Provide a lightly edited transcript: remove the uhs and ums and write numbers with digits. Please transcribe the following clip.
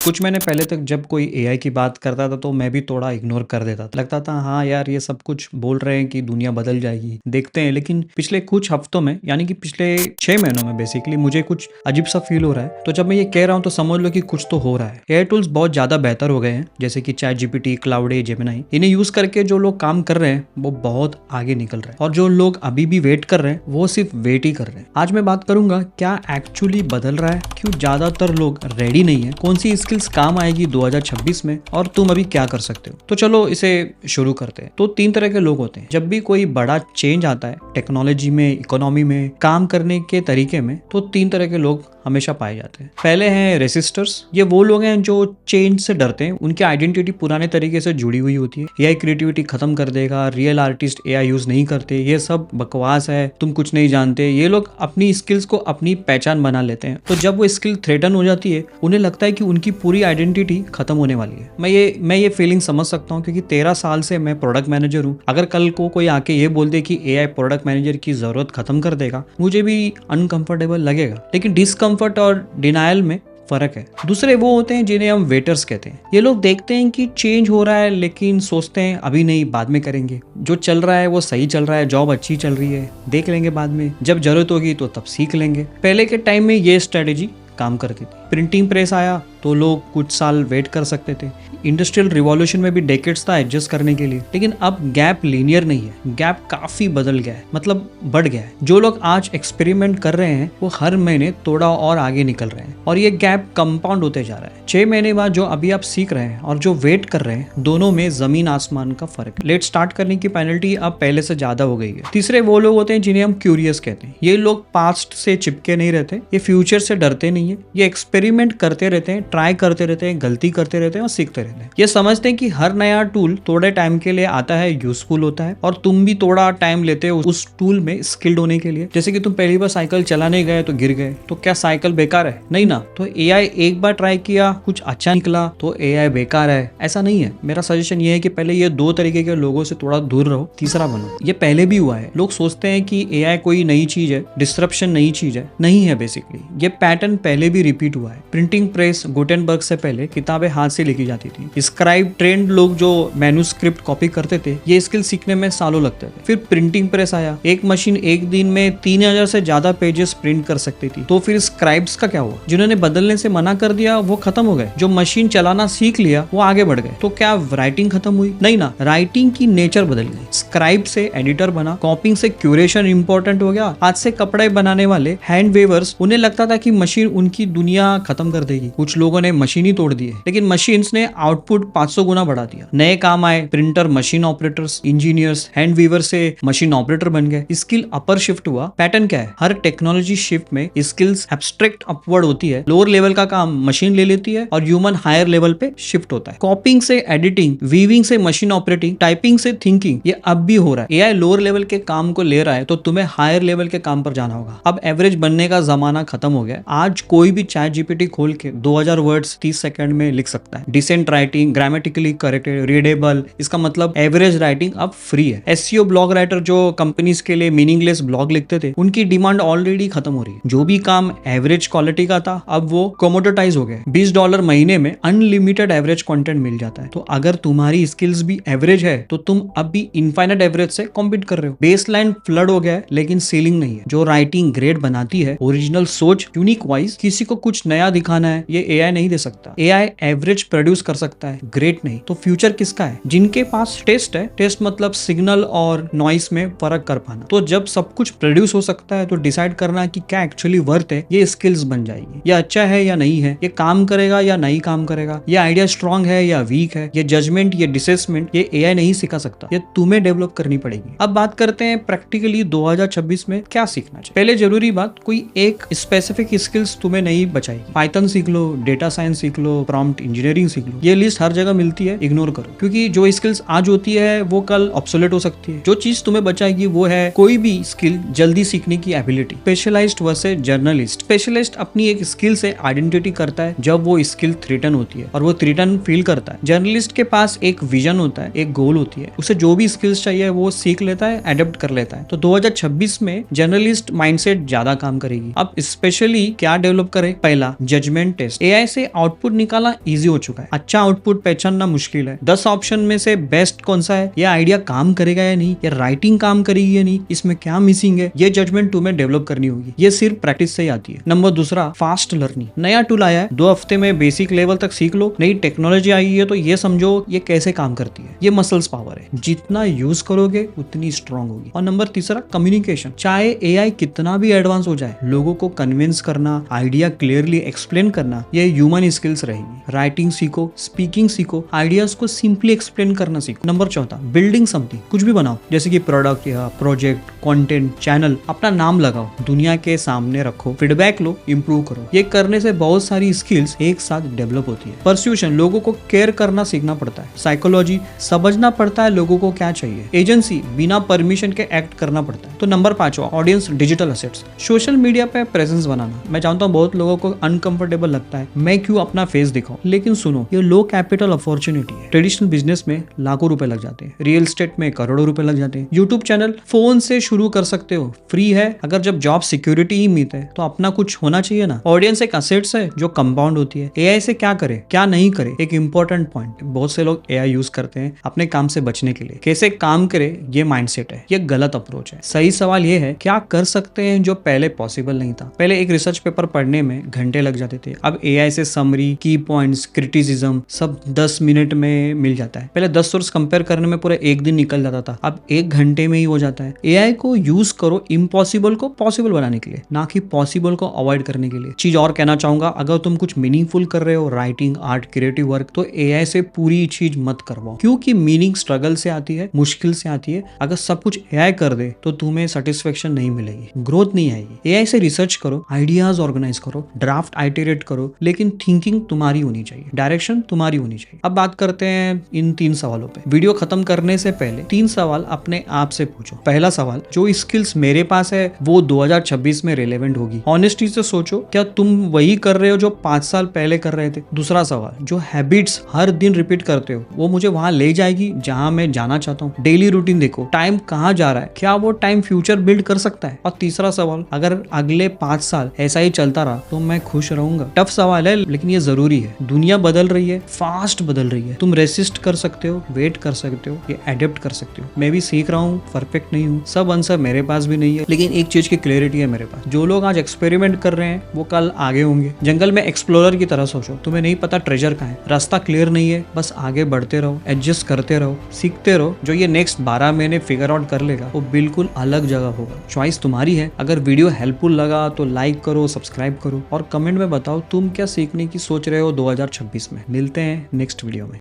कुछ महीने पहले तक जब कोई एआई की बात करता था तो मैं भी थोड़ा इग्नोर कर देता था। लगता था हाँ यार ये सब कुछ बोल रहे हैं कि दुनिया बदल जाएगी, देखते हैं। लेकिन पिछले कुछ हफ्तों में यानी कि पिछले 6 महीनों में बेसिकली मुझे कुछ अजीब सा फील हो रहा है। तो जब मैं ये कह रहा हूँ तो समझ लो कि कुछ तो हो रहा है। एआई टूल्स बहुत ज्यादा बेहतर हो गए हैं, जैसे कि चैट जीपीटी, क्लाउड, जेमिनी। इन्हें यूज करके जो लोग काम कर रहे हैं वो बहुत आगे निकल रहे हैं, और जो लोग अभी भी वेट कर रहे हैं वो सिर्फ वेट ही कर रहे हैं। आज मैं बात करूंगा क्या एक्चुअली बदल रहा है, क्यों ज्यादातर लोग रेडी नहीं है, कौन सी स्किल्स काम आएगी 2026 में, और तुम अभी क्या कर सकते हो। तो चलो इसे शुरू करते हैं। तो 3 तरह के लोग होते हैं जब भी कोई बड़ा चेंज आता है टेक्नोलॉजी में, इकोनॉमी में, काम करने के तरीके में। तो 3 तरह के लोग हमेशा पाए जाते हैं। पहले हैं रेसिस्टर्स। ये वो लोग हैं जो चेंज से डरते हैं, उनकी आइडेंटिटी पुराने तरीके से जुड़ी हुई होती है। एआई क्रिएटिविटी खत्म कर देगा, रियल आर्टिस्ट एआई यूज नहीं करते, ये सब बकवास है, तुम कुछ नहीं जानते। ये लोग अपनी स्किल्स को अपनी पहचान बना लेते हैं। तो जब वो स्किल थ्रेटन हो जाती है, उन्हें लगता है कि उनकी पूरी आइडेंटिटी खत्म होने वाली है। मैं ये फीलिंग समझ सकता हूँ, क्योंकि 13 साल से मैं प्रोडक्ट मैनेजर हूँ। अगर कल को कोई आके ये बोल दे कि एआई प्रोडक्ट मैनेजर की जरूरत खत्म कर देगा, मुझे भी अनकंफर्टेबल लगेगा। लेकिन डिस्कम्फर्ट और डिनायल में फर्क है। दूसरे वो होते हैं जिन्हें हम वेटर्स कहते हैं। ये लोग देखते हैं कि चेंज हो रहा है, लेकिन सोचते हैं अभी नहीं, बाद में करेंगे। जो चल रहा है वो सही चल रहा है, जॉब अच्छी चल रही है, देख लेंगे बाद में, जब जरूरत होगी तो तब सीख लेंगे। पहले के टाइम में ये स्ट्रेटेजी काम करती थी। प्रिंटिंग प्रेस आया तो लोग कुछ साल वेट कर सकते थे। इंडस्ट्रियल रिवॉल्यूशन में भी डेकेड्स था एडजस्ट करने के लिए। लेकिन अब गैप लीनियर नहीं है, गैप काफी बदल गया है, मतलब बढ़ गया है। जो लोग आज एक्सपेरिमेंट कर रहे हैं वो हर महीने थोड़ा और आगे निकल रहे हैं, और ये गैप कंपाउंड होते जा रहा है। 6 महीने बाद जो अभी आप सीख रहे हैं और जो वेट कर रहे हैं, दोनों में जमीन आसमान का फर्क है। लेट स्टार्ट करने की पेनल्टी अब पहले से ज्यादा हो गई है। तीसरे वो लोग होते हैं जिन्हें हम क्यूरियस कहते हैं। ये लोग पास्ट से चिपके नहीं रहते, ये फ्यूचर से डरते नहीं है, ये एक्सपेरिमेंट करते रहते हैं, ट्राई करते रहते हैं, गलती करते रहते हैं और सीखते रहते हैं। ये समझते हैं कि हर नया टूल थोड़े टाइम के लिए आता है, यूजफुल होता है, और तुम भी थोड़ा टाइम लेते हो उस टूल में स्किल्ड होने के लिए। जैसे कि तुम पहली बार साइकिल चलाने गए तो गिर गए, तो क्या साइकिल बेकार है? नहीं ना। तो एआई एक बार ट्राई किया, कुछ अच्छा निकला तो एआई बेकार है, ऐसा नहीं है। मेरा सजेशन ये है कि पहले ये 2 तरीके के लोगों से थोड़ा दूर रहो, तीसरा बनो। ये पहले भी हुआ है। लोग सोचते हैं कि एआई कोई नई चीज है, डिस्ट्रप्शन नई चीज है, नहीं है। बेसिकली ये पैटर्न पहले भी रिपीट हुआ है। प्रिंटिंग प्रेस, गुटेनबर्ग से पहले किताबें हाथ से लिखी जाती थी। स्क्राइब ट्रेंड लोग जो मैन्युस्क्रिप्ट कॉपी करते थे, ये स्किल सीखने में सालों लगते थे। फिर प्रिंटिंग प्रेस आया, एक मशीन एक दिन में 3000 से ज्यादा पेजेस प्रिंट कर सकती थी। तो फिर स्क्राइब्स का क्या हुआ? जिन्होंने बदलने से मना कर दिया वो खत्म हो गए, जो मशीन चलाना सीख लिया वो आगे बढ़ गए। तो क्या राइटिंग खत्म हुई? नहीं ना, राइटिंग की नेचर बदल गई। स्क्राइब से एडिटर बना, कॉपिंग से क्यूरेशन इंपॉर्टेंट हो गया। आज से कपड़े बनाने वाले हैंड वेवर्स, उन्हें लगता था कि मशीन उनकी दुनिया खत्म कर देगी। कुछ लोगों ने मशीन ही तोड़ दी है, लेकिन मशीन्स ने आउटपुट 500 गुना बढ़ा दिया। नए काम आए, printer, machine operators, engineers, hand weaver से मशीन ऑपरेटर बन गए। स्किल अपर शिफ्ट हुआ। पैटर्न क्या है? हर टेक्नोलॉजी शिफ्ट में स्किल्स एब्स्ट्रैक्ट अपवर्ड होती है। लोअर लेवल का काम मशीन ले लेती है और ह्यूमन हायर लेवल पे शिफ्ट होता है। कॉपिंग से एडिटिंग, वीविंग से मशीन ऑपरेटिंग, टाइपिंग से थिंकिंग, ये अब भी हो रहा है। एआई लोअर लेवल के काम को ले रहा है, तो तुम्हें हायर लेवल के काम पर जाना होगा। अब एवरेज बनने का जमाना खत्म हो गया। आज कोई भी चैट जीपीटी खोल के 2000 वर्ड्स 30 सेकंड में लिख सकता है। Decent writing, grammatically corrected, readable, इसका मतलब एवरेज राइटिंग अब फ्री है। एसईओ ब्लॉग राइटर जो कंपनीज के लिए मीनिंगलेस ब्लॉग लिखते थे, उनकी डिमांड ऑलरेडी खत्म हो रही है। जो भी काम एवरेज क्वालिटी का था, अब वो कमोडिटाइज हो गया। $20 महीने में अनलिमिटेड एवरेज कंटेंट मिल जाता है। तो अगर तुम्हारी स्किल्स भी एवरेज है, तो तुम अब भी इनफाइनाइट एवरेज से कॉम्पीट कर रहे हो। बेसलाइन फ्लड हो गया है, लेकिन सीलिंग नहीं है। जो राइटिंग ग्रेड बनाती है, ओरिजिनल सोच, यूनिक वॉइस, किसी को कुछ नया दिखाना है, ये एआई नहीं दे सकता। एआई एवरेज प्रोड्यूस कर सकता है, ग्रेट नहीं। तो फ्यूचर किसका है? जिनके पास टेस्ट है। टेस्ट मतलब सिग्नल और नॉइस में फर्क कर पाना। तो जब सब कुछ प्रोड्यूस हो सकता है, तो डिसाइड करना कि क्या एक्चुअली वर्थ है, ये स्किल्स बन जाएगी। ये अच्छा है या नहीं है, ये काम करेगा या नहीं काम करेगा, ये आइडिया स्ट्रांग है या वीक है, ये जजमेंट, ये डिसेसमेंट, ये एआई नहीं सिखा सकता, ये तुम्हें डेवलप करनी पड़ेगी। अब बात करते हैं प्रैक्टिकली 2026 में क्या सीखना चाहिए। पहले जरूरी बात, कोई एक स्पेसिफिक स्किल्स तुम्हें नहीं बचाएगी। पाइथन सीख लो, डेटा साइंस सीख लो, प्रॉम्प्ट इंजीनियरिंग सीख लो। ये लिस्ट हर जगह मिलती है, इग्नोर करो, क्योंकि जो स्किल्स आज होती है वो कल ऑब्सोलेट हो सकती है। जो चीज तुम्हें बचाएगी वो है कोई भी स्किल जल्दी सीखने की ability. Specialised versus generalist. Specialist अपनी एक स्किल से आइडेंटिटी करता है जब वो स्किल थ्रेटन होती है, और वो थ्रेटन फील करता है। जर्नलिस्ट के पास एक विजन होता है, एक गोल होती है, उसे जो भी स्किल्स चाहिए वो सीख लेता है, एडेप्ट कर लेता है। तो 2026 में जर्नलिस्ट माइंडसेट ज्यादा काम करेगी। अब स्पेशली क्या डेवलप करे? पहला, जजमेंट टेस्ट। एआई से आउटपुट निकालना इजी हो चुका है, अच्छा आउटपुट पहचानना मुश्किल है। 10 ऑप्शन में से बेस्ट कौन सा है, यह आइडिया काम करेगा या नहीं, या राइटिंग काम करेगी या नहीं, इसमें क्या मिसिंग है, ये जजमेंट तुम्हें डेवलप करनी होगी। ये सिर्फ प्रैक्टिस से ही आती है। नंबर दूसरा, फास्ट लर्निंग। नया टूल आया है, 2 हफ्ते में बेसिक लेवल तक सीख लो। नई टेक्नोलॉजी आई है तो ये समझो ये कैसे काम करती है। ये मसल्स पावर है, जितना यूज करोगे उतनी स्ट्रांग होगी। और नंबर तीसरा, कम्युनिकेशन। चाहे एआई कितना भी एडवांस हो जाए, लोगों को कन्विंस करना, आइडिया क्लियरली एक्सप्लेन करना, ये ह्यूमन स्किल्स रहेगी। राइटिंग सीखो, स्पीकिंग सीखो, आइडियाज को सिंपली एक्सप्लेन करना सीखो। नंबर चौथा, बिल्डिंग समथिंग। कुछ भी बनाओ, जैसे कि प्रोडक्ट या प्रोजेक्ट, कंटेंट, चैनल, अपना नाम लगाओ, दुनिया के सामने रखो, फीडबैक लो, इंप्रूव करो। ये करने से बहुत सारी स्किल्स एक साथ डेवलप होती है। परस्यूशन, लोगों को केयर करना सीखना पड़ता है। साइकोलॉजी, समझना पड़ता है लोगों को क्या चाहिए। एजेंसी, बिना परमिशन के एक्ट करना पड़ता है। तो number 5, audience, digital assets. Social media पे प्रेजेंस बनाना। मैं जानता हूँ बहुत लोगों को अनकंफर्टेबल लगता है, मैं क्यों अपना फेस दिखाऊं, लेकिन सुनो, ये लो कैपिटल अपॉर्चुनिटी है। ट्रेडिशनल बिजनेस में लाखों रुपए लग जाते हैं, रियल एस्टेट में करोड़ों रुपए लग जाते हैं। यूट्यूब चैनल फोन से शुरू कर सकते हो, फ्री है। अगर जब जॉब सिक्योरिटी ही मिलता है तो अपना कुछ होना चाहिए ना। ऑडियंस एक असेट्स है जो कंपाउंड होती है। एआई से क्या करे, क्या नहीं करे, एक इंपॉर्टेंट पॉइंट। बहुत से लोग एआई यूज करते हैं अपने काम से बचने के लिए। कैसे काम करे ये माइंडसेट है, ये गलत अप्रोच है। सही सवाल ये है, क्या कर सकते हैं जो पहले पॉसिबल नहीं था। पहले एक रिसर्च पेपर पढ़ने में घंटे लग जाते थे, अब एआई से समरी, की पॉइंट्स, क्रिटिसिज्म सब 10 मिनट में मिल जाता है। पहले 10 सोर्स कंपेयर करने में पूरा एक दिन निकल जाता था, अब 1 घंटे में ही हो जाता है। एआई को यूज करो इम्पॉसिबल को पॉसिबल बनाने के लिए, ना कि पॉसिबल को अवॉइड करने के लिए। चीज और कहना चाहूंगा, अगर तुम कुछ मीनिंगफुल कर रहे हो, राइटिंग, आर्ट, क्रिएटिव वर्क, तो एआई से पूरी चीज मत करवाओ, क्योंकि मीनिंग स्ट्रगल से आती है, मुश्किल से आती है। अगर सब कुछ एआई कर दे तो तुम्हें सेटिस्फेक्शन नहीं मिलेगी, ग्रोथ नहीं आएगी। एआई से रिसर्च करो, आइडियाज ऑर्गेनाइज करो, ड्राफ्ट आइटरेट करो, लेकिन थिंकिंग तुम्हारी होनी चाहिए, डायरेक्शन तुम्हारी होनी चाहिए। अब बात करते हैं इन 3 सवालों पे। वीडियो खत्म करने से पहले 3 सवाल अपने आप से पूछो। पहला सवाल, जो स्किल्स मेरे पास है वो 2026 में रिलेवेंट होगी। ऑनेस्टी से सोचो, क्या तुम वही कर रहे हो जो 5 साल पहले कर रहे थे। दूसरा सवाल, जो हैबिट्स हर दिन रिपीट करते हो वो मुझे वहां ले जाएगी जहां मैं जाना चाहता हूँ। डेली रूटीन देखो, टाइम कहाँ जा रहा है, क्या वो टाइम फ्यूचर बिल्ड कर सकता है। और तीसरा सवाल, अगर अगले 5 साल ऐसा ही चलता रहा तो मैं खुश रहूंगा। टफ सवाल है लेकिन ये जरूरी है। दुनिया बदल रही है, फास्ट बदल रही है। तुम रेसिस्ट कर सकते हो, वेट कर सकते हो, ये एडेप्ट कर सकते हो। मैं भी सीख रहा हूँ, परफेक्ट नहीं हूँ, सब आंसर मेरे पास भी नहीं है, लेकिन एक चीज की क्लैरिटी है मेरे पास। जो लोग आज एक्सपेरिमेंट कर रहे हैं वो कल आगे होंगे। जंगल में एक्सप्लोरर की तरह सोचो, तुम्हें नहीं पता ट्रेजर कहाँ है, रास्ता क्लियर नहीं है, बस आगे बढ़ते रहो, एडजस्ट करते रहो, सीखते रहो। जो ये नेक्स्ट 12 महीने फिगर आउट कर लेगा वो बिल्कुल अलग जगह होगा। चॉइस तुम्हारी है। अगर वीडियो हेल्पफुल लगा तो लाइक करो, सब्सक्राइब करो और कमेंट में बताओ तुम क्या सीखने की सोच रहे हो 2026 में। मिलते हैं नेक्स्ट वीडियो में।